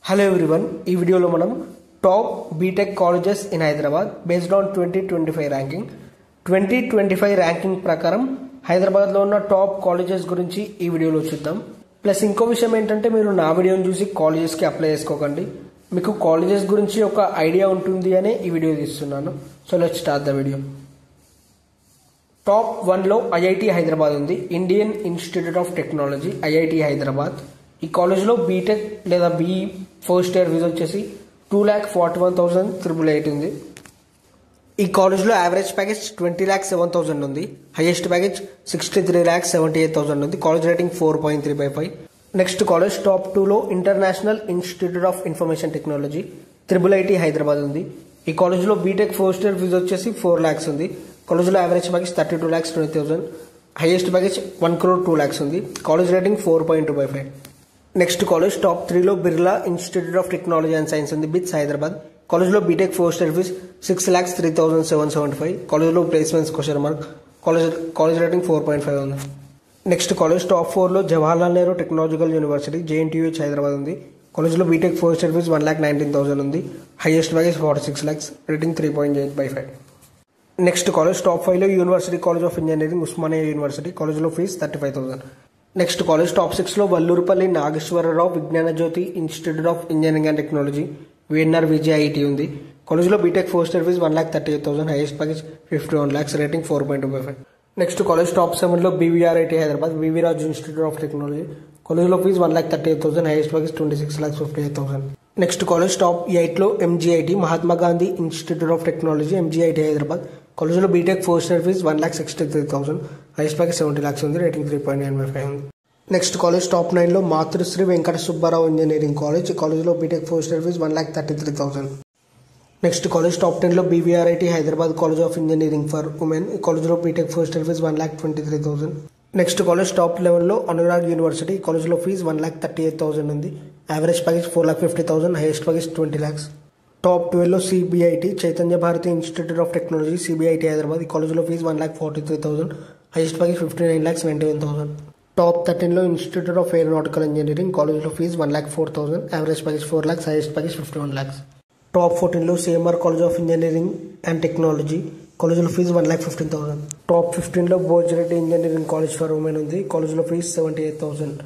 Hello everyone, ఈ వీడియోలో మనం top BTech colleges in Hyderabad based on 2025 ranking 2025 ranking ప్రకారం హైదరాబాద్లో ఉన్న టాప్ కాలేజెస్ గురించి ఈ వీడియోలో చూద్దాం. ప్లస్ ఇంకో విషయం ఏంటంటే మీరు నా వీడియోని చూసి కాలేజెస్కి అప్లై చేసుకోకండి, మీకు కాలేజెస్ గురించి ఒక ఐడియా ఉంటుంది అనే ఈ వీడియో తీస్తున్నాను. So let's start the video. Top 1లో ఐఐటి హైదరాబాద్ ఉంది, Indian institute of technology IIT Hyderabad. ఈ కాలేజ్లో బీటెక్ లేదా బీఈ ఫస్ట్ ఇయర్ ఫీజు వచ్చేసి 2,41,888 ఉంది. ఈ కాలేజ్లో యావరేజ్ ప్యాకేజ్ 20,07,000 ఉంది, హైయెస్ట్ ప్యాకేజ్ 63,78,000 ఉంది. College rating 4.3/5. Next college top 2లో international institute of information technology IIIT Hyderabad ఉంది. ఈ కాలేజ్లో బీటెక్ ఫస్ట్ ఇయర్ ఫీజు వచ్చేసి 4 lakhs ఉంది. కాలేజ్లో యావరేజ్ ప్యాకేజ్ 32,20,000, హైయెస్ట్ ప్యాకేజ్ 1,02,00,000 ఉంది. College rating 4.2/5. Next college top 3లో Birla institute of technology and science ఉంది, బిట్స్ హైదరాబాద్. కాలేజ్లో బీటెక్ ఫస్ట్ ఇయర్ ఫీజ్ 6,03,775. కాలేజ్లో placements question mark. College rating 4.5 ఉంది. నెక్స్ట్ కాలేజ్ టాప్ 4లో Jawaharlal Nehru technological university JNTUH Hyderabad ఉంది. కాలేజ్లో బీటెక్ ఫస్ట్ ఇయర్ ఫీజ్ 1,19,000 ఉంది, highest package 46 lakhs, rating 3.8/5. Next college top 5లో university college of engineering Osmania university. కాలేజ్లో fees 35,000. Next college top 6లో Vallurupalli Nageswara Rao Vignana Jyothi institute of engineering and technology VNR-VJIT ఉంది. కాలేజ్లో BTech first year fees 1,38,000, highest package 51 lakhs, rating 4.2/5. Next college top 7లో BVRIT Hyderabad VV Raj institute of technology. కాలేజ్లో fees 1,38,000, highest package 26,58,000. Next college top 8లో MGIT Mahatma Gandhi institute of technology MGIT Hyderabad. కాలేజ్లో BTech first year fees 1,63,000, highest package 70 lakhs ఉంది, rating 3.9/5 ఉంది. Next college top 9లో Matrusri Venkata Subba Rao engineering college. కాలేజ్లో BTech first year fees 1,33,000. Next college top 10లో BVRIT Hyderabad college of engineering for women. కాలేజ్లో BTech first year fees 1,23,000. Next college top 11లో Anurag university. కాలేజ్లో fees 1,38,000 ఉంది, average package 4,50,000, highest package 20 lakhs. Top 12లో CBIT Chaitanya Bharathi institute of technology CBIT Hyderabad. ఈ కాలేజ్లో fees 1,43,000, highest package 59,91,000. Top 13లో institute of aeronautical engineering. కాలేజ్లో fees 1,04,000, average package 4 lakhs, highest package 51 lakhs. Top 14లో CMR college of engineering and technology. కాలేజ్లో fees 1,15,000. Top 15లో Bhoj Reddy engineering college for women ఉంది. కాలేజ్లో fees 78,000.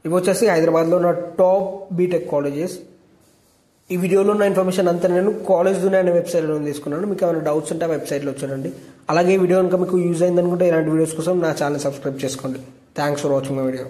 ఇవి వచ్చేసి హైదరాబాద్లో ఉన్న టాప్ బీటెక్ కాలేజెస్. ఈ వీడియోలో ఉన్న ఇన్ఫర్మేషన్ అంతా నేను కాలేజ్ దునియా అనే వెబ్సైట్లో తీసుకున్నాను. మీకు ఏమైనా డౌట్స్ ఉంటే ఆ వెబ్సైట్లో వచ్చానండి. అలాగే ఈ వీడియో కనుక మీకు యూజ్ అయిందనుకుంటే ఇలాంటి వీడియోస్ కోసం నా ఛానల్ సబ్స్క్రైబ్ చేసుకోండి. Thanks for watching my video.